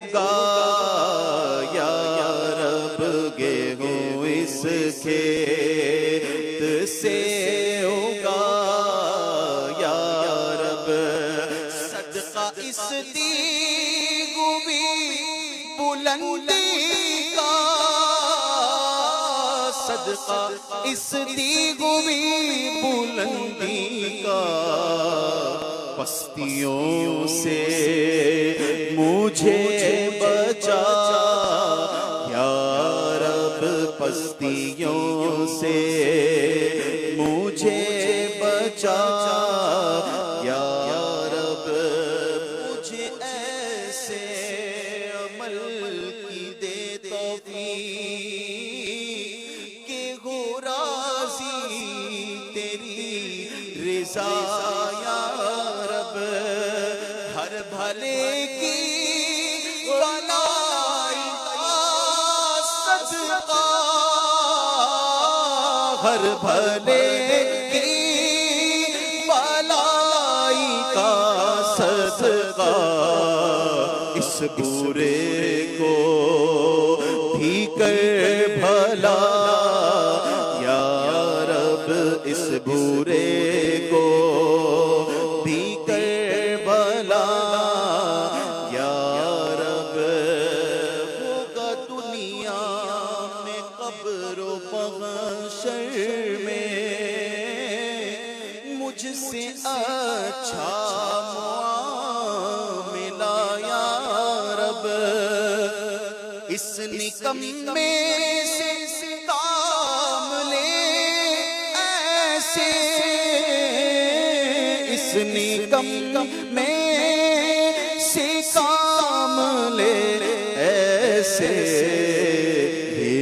گا یا رب گیہوں اس کھیت سے ہوگا یا رب صدقہ اس دیگوی بلندی کا صدقہ اس دیگوی بلندی کا پستیوں سے مجھے بچا یا رب پستیوں سے مجھے بچا یا رب مجھے ایسے عمل کی دے توفیق کہ ہو راضی تیری رضا یا رب ہر بھلے کی ہر بھلے کی بلائی کا صدقہ اس برے کو بھی کر بھلا یا رب اس برے کو بھی کر بھلا یا رب ہوگا دنیا میں قبر و محشر میں مجھ سے اچھا معاملہ یا رب اس نکمے سے کام لے ایسے اس نکمے سے کام لے ایسے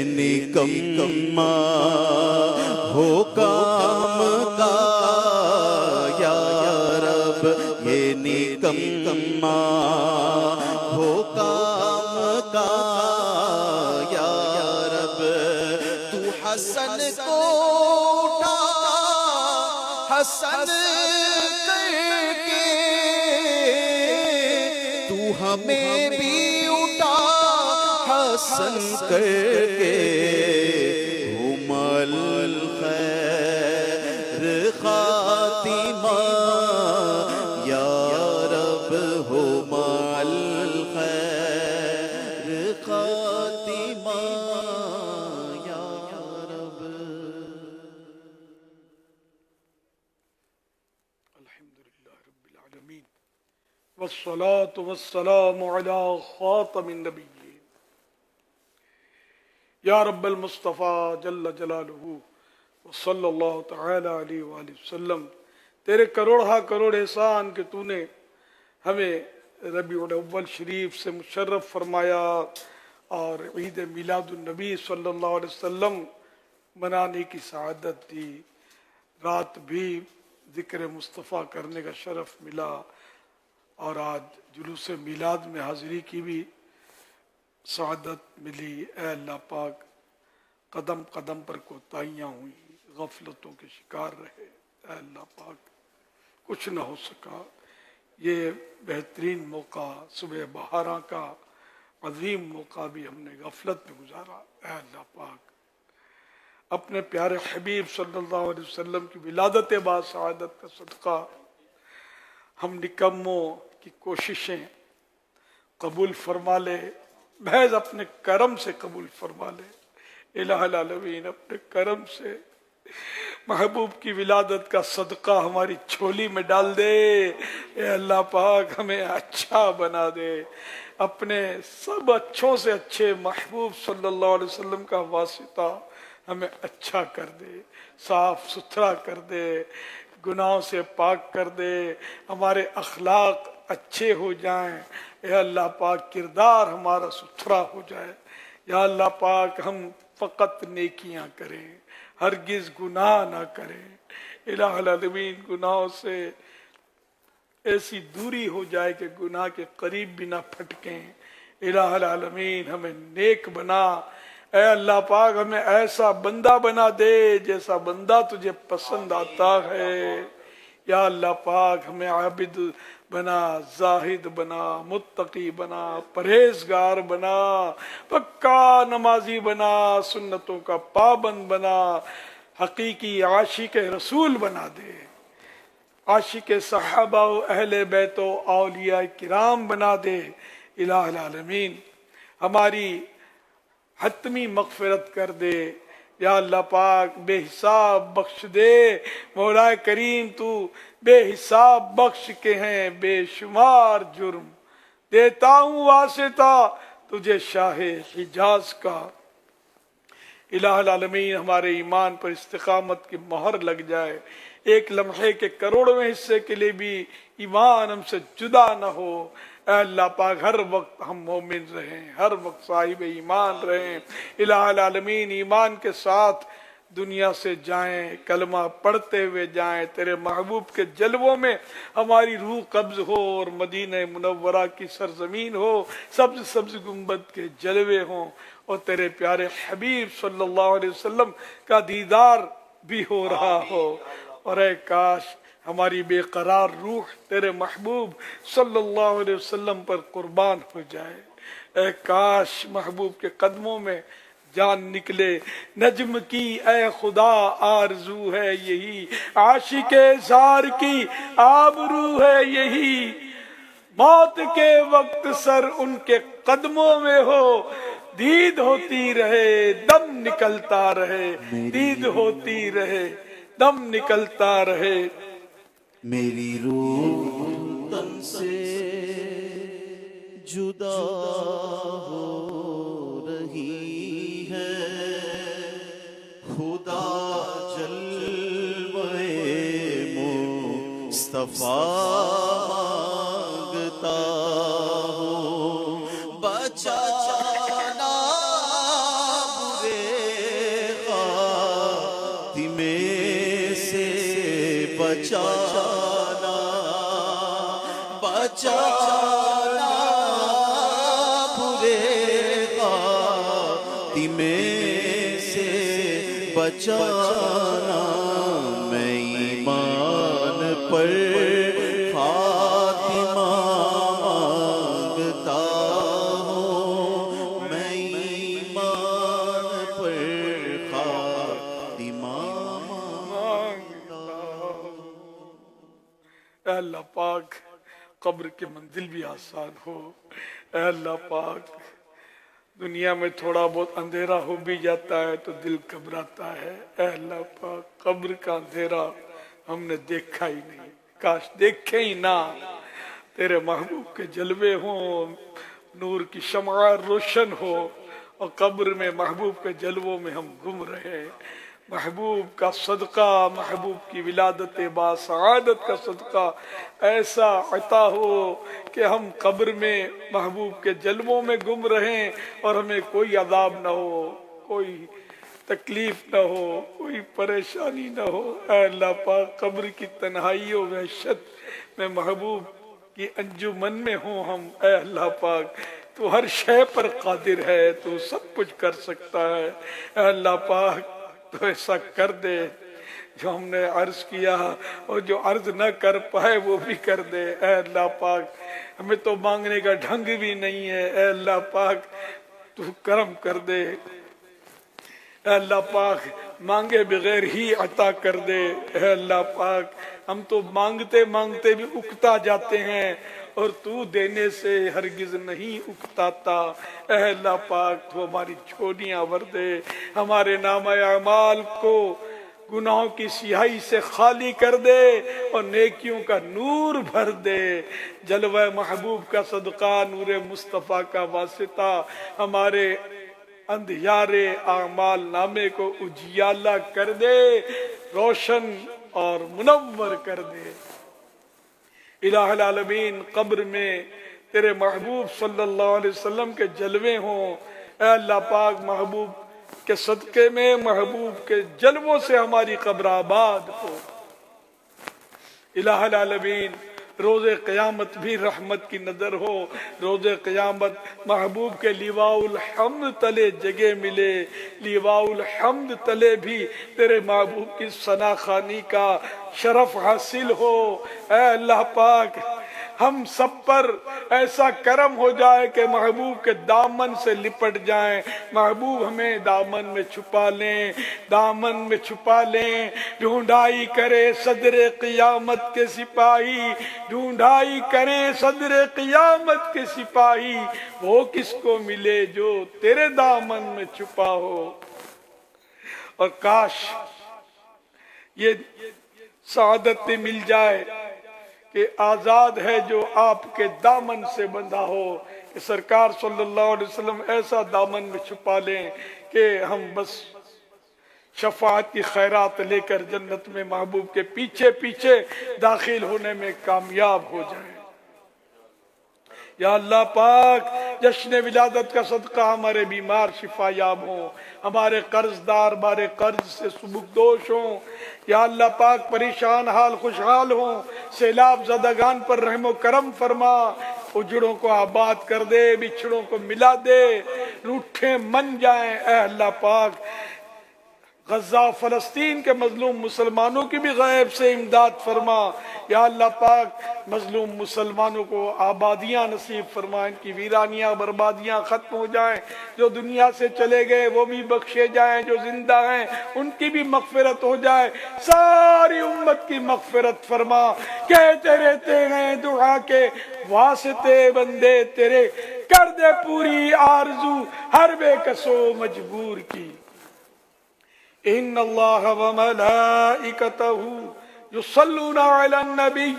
نکما ہو کام کا یا رب یہ نکما ہو کام کا یا رب تو حسن کو اٹھا حسن کر کے تو ہمیں بھی اٹھا حسن کر کے ہم الخیر خاتمہ یا رب ہم الخیر خاتمہ یا رب الحمدللہ رب العالمین والصلاة والسلام علی خاتم النبیین یا رب المصطفیٰ جل جلالہ وصلی اللہ تعالی علیہ وآلہ وسلم تیرے کروڑ ہا کروڑ احسان کہ تو نے ہمیں ربیع الاول شریف سے مشرف فرمایا اور عید میلاد النبی صلی اللہ علیہ وسلم منانے کی سعادت دی رات بھی ذکر مصطفیٰ کرنے کا شرف ملا اور آج جلوس میلاد میں حاضری کی بھی سعادت ملی اے اللہ پاک قدم قدم پر کوتاہیاں ہوئیں غفلتوں کے شکار رہے اے اللہ پاک کچھ نہ ہو سکا یہ بہترین موقع صبح بہاراں کا عظیم موقع بھی ہم نے غفلت میں گزارا اے اللہ پاک اپنے پیارے حبیب صلی اللہ علیہ وسلم کی ولادت با سعادت کا صدقہ ہم نکموں کی کوششیں قبول فرما لے محض اپنے کرم سے قبول فرما لے الہ العالمین اپنے کرم سے محبوب کی ولادت کا صدقہ ہماری جھولی میں ڈال دے اے اللہ پاک ہمیں اچھا بنا دے اپنے سب اچھوں سے اچھے محبوب صلی اللہ علیہ وسلم کا واسطہ ہمیں اچھا کر دے صاف ستھرا کر دے گناہوں سے پاک کر دے ہمارے اخلاق اچھے ہو جائیں اے اللہ پاک کردار ہمارا ستھرا ہو جائے یا اللہ پاک ہم فقط نیکیاں کریں ہرگز گناہ نہ کریں الہ العالمین گناہوں سے ایسی دوری ہو جائے کہ گناہ کے قریب بھی نہ پھٹکیں الہ العالمین ہمیں نیک بنا اے اللہ پاک ہمیں ایسا بندہ بنا دے جیسا بندہ تجھے پسند آتا ہے یا اللہ پاک ہمیں عابد بنا، زاہد بنا، متقی بنا، پرہیزگار بنا، پکا نمازی بنا، سنتوں کا پابند بنا، حقیقی عاشق رسول بنا دے، عاشق صحابہ و اہل بیت و اولیاء کرام بنا دے۔ الہ العالمین ہماری حتمی مغفرت کر دے یا اللہ پاک، بے حساب بخش دے مولا کریم، تو بے حساب بخش کے ہیں بے شمار جرم، دیتا ہوں واسطہ تجھے شاہ حجاز کا۔ الہ العالمین ہمارے ایمان پر استقامت کی مہر لگ جائے، ایک لمحے کے کروڑویں حصے کے لیے بھی ایمان ہم سے جدا نہ ہو۔ اے اللہ پاک ہر وقت ہم مومن رہیں، ہر وقت صاحب ایمان رہیں۔ الہ العالمین ایمان کے ساتھ دنیا سے جائیں، کلمہ پڑھتے ہوئے جائیں، تیرے محبوب کے جلووں میں ہماری روح قبض ہو، اور مدینہ منورہ کی سرزمین ہو، سبز سبز گنبد کے جلوے ہوں، اور تیرے پیارے حبیب صلی اللہ علیہ وسلم کا دیدار بھی ہو رہا ہو۔ اور اے کاش ہماری بے قرار روح تیرے محبوب صلی اللہ علیہ وسلم پر قربان ہو جائے۔ اے کاش محبوب کے قدموں میں جان نکلے۔ نجم کی اے خدا آرزو ہے یہی، عاشق زار کی آبرو ہے یہی، موت کے وقت سر ان کے قدموں میں ہو، دید ہوتی رہے دم نکلتا رہے، دید ہوتی رہے دم نکلتا رہے۔ میری روح تن سے جدا ہو رہی ہے، خدا جلوے مصطفیٰ مانگتا ہوں، بچانا برے خاتمے سے، بچانا بچانا برے خاتمے سے، بچانا میں ایمان پر خاتمہ مانگتا ہوں، میں ایمان پر خاتمہ مانگتا ہوں۔ اے اللہ پاک قبر کی منزل بھی آسان ہو۔ اے اللہ پاک دنیا میں تھوڑا بہت اندھیرا ہو بھی جاتا ہے تو دل گھبراتا ہے۔ اے اللہ پاک قبر کا اندھیرا ہم نے دیکھا ہی نہیں، کاش دیکھے ہی نہ، تیرے محبوب کے جلوے ہوں، نور کی شمع روشن ہو، اور قبر میں محبوب کے جلووں میں ہم گم رہے۔ محبوب کا صدقہ، محبوب کی ولادت با سعادت کا صدقہ ایسا عطا ہو کہ ہم قبر میں محبوب کے جلووں میں گم رہیں، اور ہمیں کوئی عذاب نہ ہو، کوئی تکلیف نہ ہو، کوئی پریشانی نہ ہو۔ اے اللہ پاک قبر کی تنہائی و وحشت میں محبوب کی انجمن میں ہوں ہم۔ اے اللہ پاک تو ہر شے پر قادر ہے، تو سب کچھ کر سکتا ہے۔ اے اللہ پاک تو ایسا کر دے جو ہم نے عرض کیا، اور جو عرض نہ کر پائے وہ بھی کر دے۔ اے اللہ پاک ہمیں تو مانگنے کا ڈھنگ بھی نہیں ہے، اے اللہ پاک تو کرم کر دے۔ اے اللہ پاک مانگے بغیر ہی عطا کر دے۔ اے اللہ پاک ہم تو مانگتے مانگتے بھی اکتا جاتے ہیں، اور تو دینے سے ہرگز نہیں اکتاتا۔ اے اللہ پاک تو ہماری جھولیاں بھر دے، ہمارے نامہ اعمال کو گناہوں کی سیاہی سے خالی کر دے، اور نیکیوں کا نور بھر دے۔ جلوہ محبوب کا صدقہ، نور مصطفیٰ کا واسطہ ہمارے اندھیارے اعمال نامے کو اجیالہ کر دے، روشن اور منور کر دے۔ الہ العالمین قبر میں تیرے محبوب صلی اللہ علیہ وسلم کے جلوے ہوں۔ اے اللہ پاک محبوب کے صدقے میں محبوب کے جلووں سے ہماری قبر آباد ہو۔ الہ العالمین روز قیامت بھی رحمت کی نظر ہو، روز قیامت محبوب کے لیواء الحمد تلے جگہ ملے، لیواء الحمد تلے بھی تیرے محبوب کی ثنا خوانی کا شرف حاصل ہو۔ اے اللہ پاک ہم سب پر ایسا کرم ہو جائے کہ محبوب کے دامن سے لپٹ جائیں، محبوب ہمیں دامن میں چھپا لیں، دامن میں چھپا لیں۔ ڈھونڈائی کرے صدر قیامت کے سپاہی، ڈھونڈائی کریں صدر قیامت کے سپاہی، وہ کس کو ملے جو تیرے دامن میں چھپا ہو۔ اور کاش یہ سعادت مل جائے کہ آزاد ہے جو آپ کے دامن سے بندھا ہو، کہ سرکار صلی اللہ علیہ وسلم ایسا دامن میں چھپا لیں کہ ہم بس شفاعت کی خیرات لے کر جنت میں محبوب کے پیچھے پیچھے داخل ہونے میں کامیاب ہو جائیں۔ یا اللہ پاک جشن ولادت کا صدقہ ہمارے بیمار شفا یاب ہوں، ہمارے قرض دار بارے قرض سے سبکدوش ہوں، یا اللہ پاک پریشان حال خوشحال ہوں، سیلاب زدگان پر رحم و کرم فرما، اجڑوں کو آباد کر دے، بچھڑوں کو ملا دے، روٹھے من جائیں اے اللہ پاک۔ غزہ فلسطین کے مظلوم مسلمانوں کی بھی غیب سے امداد فرما، یا اللہ پاک مظلوم مسلمانوں کو آبادیاں نصیب فرما، ان کی ویرانیاں بربادیاں ختم ہو جائیں، جو دنیا سے چلے گئے وہ بھی بخشے جائیں، جو زندہ ہیں ان کی بھی مغفرت ہو جائے، ساری امت کی مغفرت فرما۔ کہتے رہتے ہیں دعا کے واسطے بندے تیرے، کر دے پوری آرزو ہر بے کسو مجبور کی۔ ان اللہ وملائکتہ یصلون علی النبی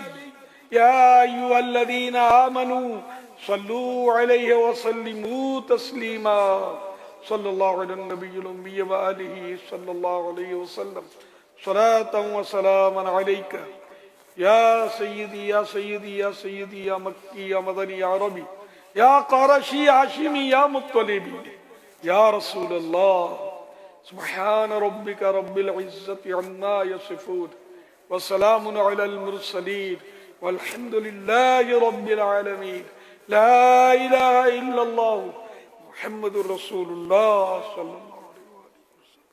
یا ایھا الذین آمنوا صلوا علیہ وسلموا تسلیما۔ صلی اللہ علی النبی الأمی وآلہ صلی اللہ علیہ وسلم، صلاۃ وسلاما علیک یا سیدی یا سیدی یا سیدی یا مکی یا مدنی یا عربی یا قرشی ہاشمی یا مطلبی یا رسول اللہ۔ سبحان ربک رب العزت عما یصفون وسلام علی المرسلین والحمد للہ رب العالمین۔ لا الہ الا اللہ محمد رسول اللہ صلی اللہ علیہ وسلم۔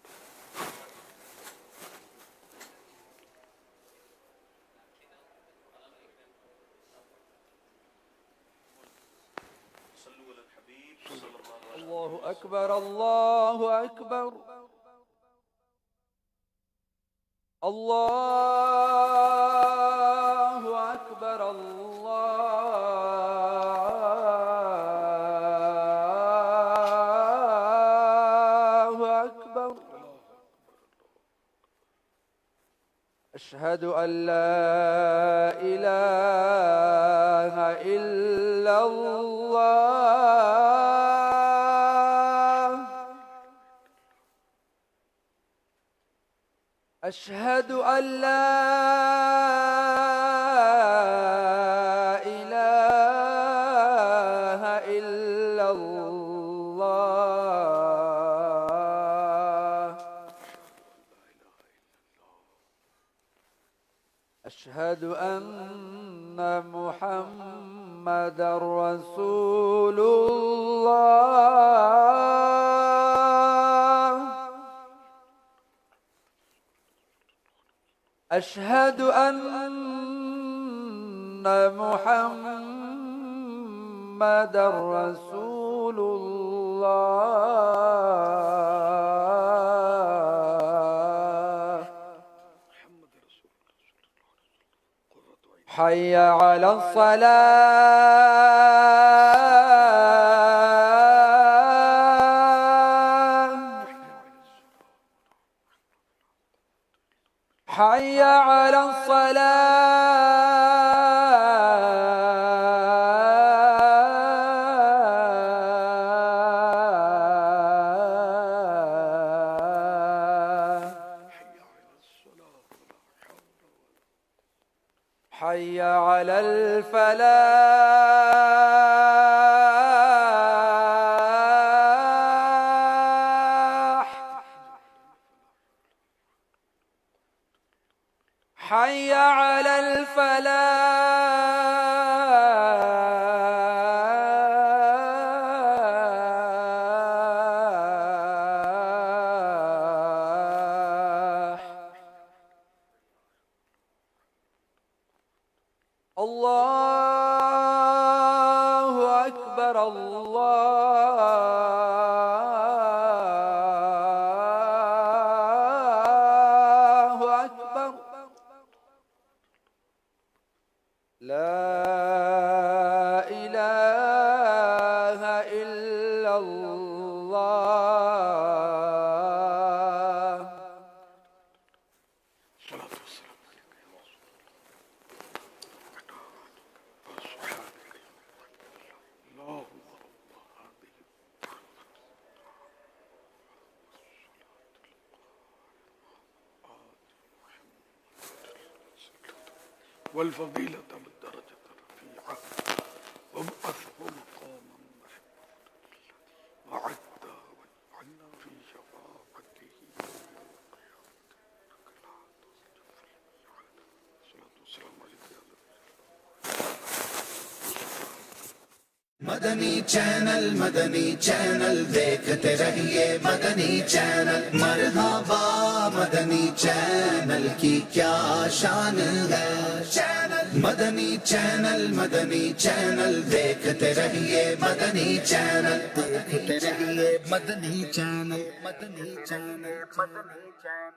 اللہ اکبر اللہ اکبر اللہ اکبر اللہ اکبر۔ اشہد ان لا الہ الا اللہ اشہد ان لا الہ الا اللہ اشہد ان محمد رسول اللہ اشہد ان محمد رسول اللہ۔ حی علی الصلاة حی علی الصلاة حی علی الفلاح حی علی الفلاح۔ اللہ أكبر الله أكبر لا إله إلا الله والفضيلة بالدرجة الرفيعة وابعثه مقاما محمودا وعده واجعلنا في شفاعته الصلاة والسلام عليك يا الله. مدنی چینل دیکھتے رہیے مدنی چینل مرحبا مدنی چینل کی کیا شان ہے مدنی چینل دیکھتے رہیے مدنی چینل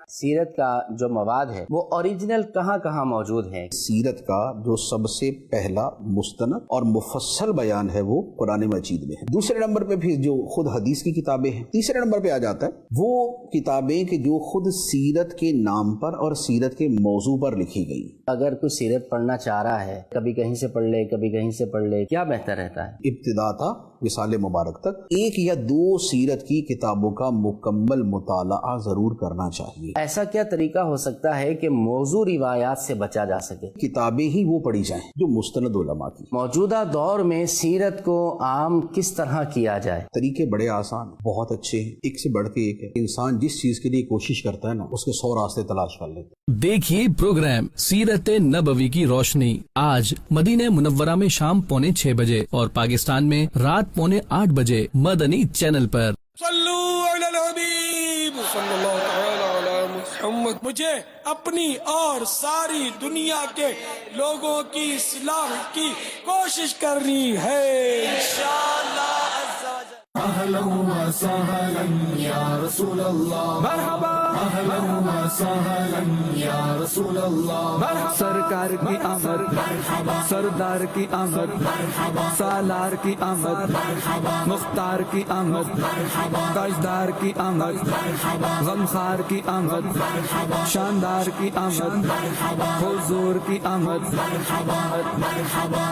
سیرت کا جو مواد ہے وہ اوریجنل کہاں کہاں موجود ہے؟ سیرت کا جو سب سے پہلا مستند اور مفصل بیان ہے وہ قرآن مجید میں ہے. دوسرے نمبر پہ پھر جو خود حدیث کی کتابیں ہیں. تیسرے نمبر پہ آ جاتا ہے وہ کتابیں کہ جو خود سیرت کے نام پر اور سیرت کے موضوع پر لکھی گئی. اگر کوئی سیرت پڑھنا چاہ رہا ہے کبھی کہیں سے پڑھ لے کبھی کہیں سے پڑھ لے، کیا بہتر رہتا ہے؟ ابتدا تا وصال مبارک تک 1 یا 2 سیرت کی کتابوں کا مکمل مطالعہ ضرور کرنا چاہیے. ایسا کیا طریقہ ہو سکتا ہے کہ موضوع روایات سے بچا جا سکے؟ کتابیں ہی وہ پڑھی جائیں جو مستند علماء کی. موجودہ دور میں سیرت کو عام کس طرح کیا جائے؟ طریقے بڑے آسان بہت اچھے ہیں، ایک سے بڑھ کے ایک ہے. انسان جس چیز کے لیے کوشش کرتا ہے نا اس کے 100 راستے تلاش کر لیتا ہے. دیکھیے پروگرام سیرت نبوی کی روشنی آج مدینہ منورہ میں شام 5:45 بجے اور پاکستان میں رات 7:45 بجے مدنی چینل پر. صلو علی الحبیب صلی اللہ تعالی علی محمد. مجھے اپنی اور ساری دنیا کے لوگوں کی اصلاح کی کوشش کرنی ہے انشاءاللہ عز و جل. اہلا و سہلا یا رسول اللہ مرحبا اہلا و سہلا یا رسول اللہ مرحبا. سرکار کی آمد مرحبا، سردار کی آمد مرحبا، سالار کی آمد مرحبا، مختار کی آمد مرحبا، تاجدار کی آمد مرحبا، غمخوار کی آمد مرحبا، شاندار کی آمد مرحبا، حضور کی آمد مرحبا مرحبا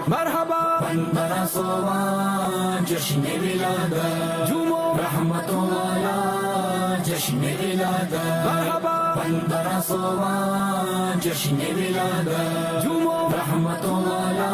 مرحبا. پندرہ سوواں جشن ولادت جھومو رحمتوں والا جشن ولادت مرحبا. پندرہ سوواں جشن ولادت جھومو رحمتوں والا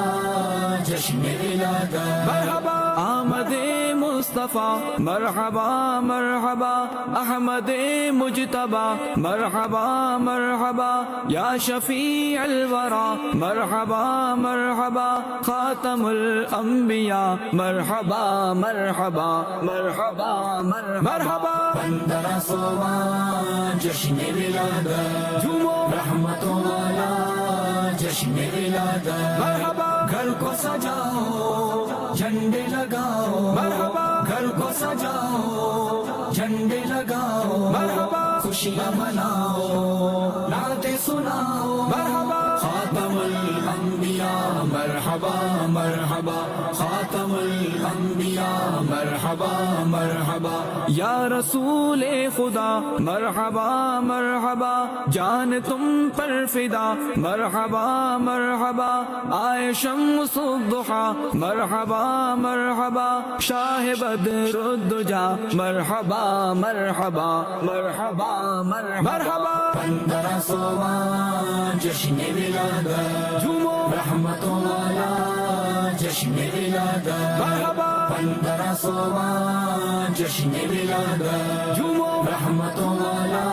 جشن ولادت مرحبا. آمد مصطفیٰ مرحبا مرحبا، احمد مجتبی مرحبا مرحبا، یا شفیع الورا مرحبا مرحبا، خاتم الانبیاء مرحبا مرحبا مرحبا مرحبا. پندرہ سوواں جشن ولادت جھومو رحمتوں والا جشن ولادت مرحبا. گھر کو سجاؤ جھنڈے لگاؤ مرحبا. گھر کو سجاؤ جھنڈے لگاؤ مرحبا. خوشیاں مناؤ نعتیں سناؤ مرحبا. خاتم الانبیاء مرحبا مرحبا، خاتم الانبیاء مرحبا مرحبا. یا رسول خدا مرحبا مرحبا، جان تم پر فدا مرحبا مرحبا، آئے شمس الضحی مرحبا مرحبا، شاہ بدر الدجا مرحبا مرحبا مرحبا مرحبا. پندرہ سوواں جشن ولادت جھومو رحمتوں والا جشن ولادت مرحبا. پندرہ سوواں جشن ولادت جھومو رحمتوں والا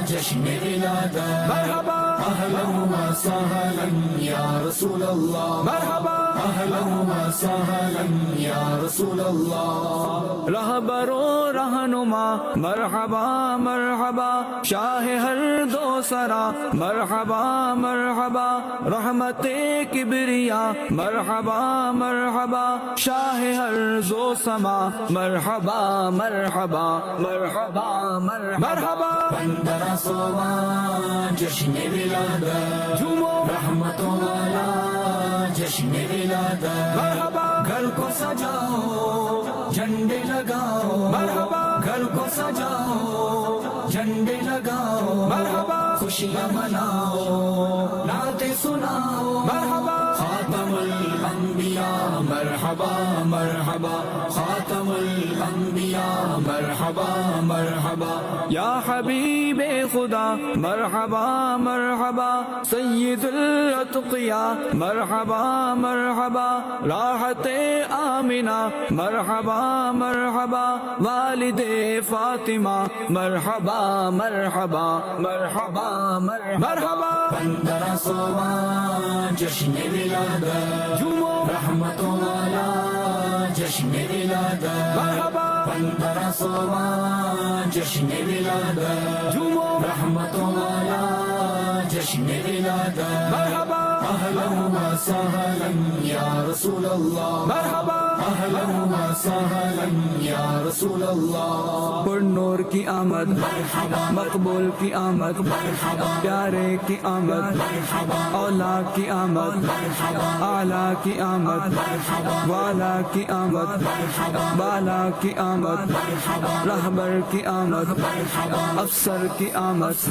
جشن ولادت مرحبا. اہلا و سہلا یا رسول اللہ مرحبا. اہلا و سہلا یا رسول اللہ. رہبر و رہنما مرحبا مرحبا، شاہ ہر دو سرا مرحبا مرحبا، رحمت کبریا مرحبا مرحبا شاہ ارض و سما مرحبا مرحبا مرحبا مرحبا پندرہ سواں جشن ولادت جھومو رحمتوں والا جشن ولادت مرحبا گھر کو سجاؤ جھنڈے لگاؤ مرحبا گھر کو سجاؤ جھنڈے لگاؤ مرحبا خوشیاں مناؤ نعتیں سناؤ مرحبا خاتم الانبیاء مرحبا مرحبا خاتم الانبیاء مرحبا مرحبا یا حبیب خدا مرحبا مرحبا سید الاتقیاء مرحبا مرحبا راحت آمنہ مرحبا مرحبا والد فاطمہ مرحبا مرحبا مرحبا مرحبا پندرہ سواں جشن ولادت جھومو رحمتوں والا جشن ولادت مرحبا پندرہ سواں جشن ولادت جھومو رحمتوں والا جشن ولادت مرحبا اہلا و سہلا یا رسول اللہ مرحبا اہلا و سہلا یا رسول اللہ پر نور کی آمد مقبول کی آمد پیارے کی آمد اولا کی آمد اعلیٰ کی آمد والا کی آمد بالا کی آمد رہبر کی آمد افسر کی آمد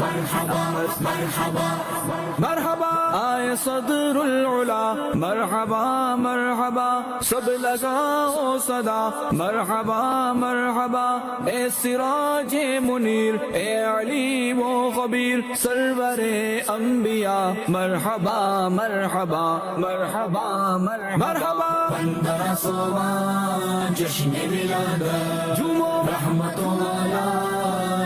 مرحبا آئے صدر العلا مرحبا مرحبا سب لگاؤ صدا مرحبا مرحبا اے سراج منیر اے علیم و خبیر سرور انبیاء مرحبا مرحبا مرحبا مرحبا پندرہ سواں جشن ولادت جھومو رحمتوں والا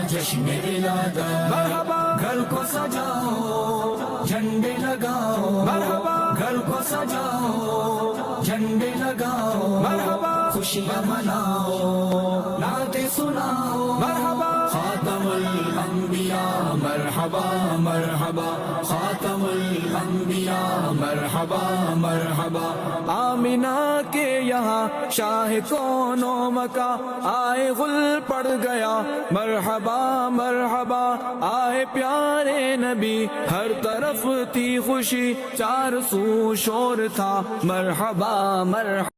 جشن ولادت مرحبا گھر کو سجاؤ جھنڈے لگاؤ مرحبا گھر کو سجاؤ جھنڈے لگاؤ مرحبا خوشیاں مناؤ نعتیں سناؤ مرحبا خاتم الانبیاء مرحبا مرحبا خاتم الانبیاء مرحبا مرحبا آمینہ کے یہاں شاہ کون و مکا آئے غل پڑ گیا مرحبا مرحبا آئے پیارے نبی ہر طرف تھی خوشی چار سو شور تھا مرحبا مرحبا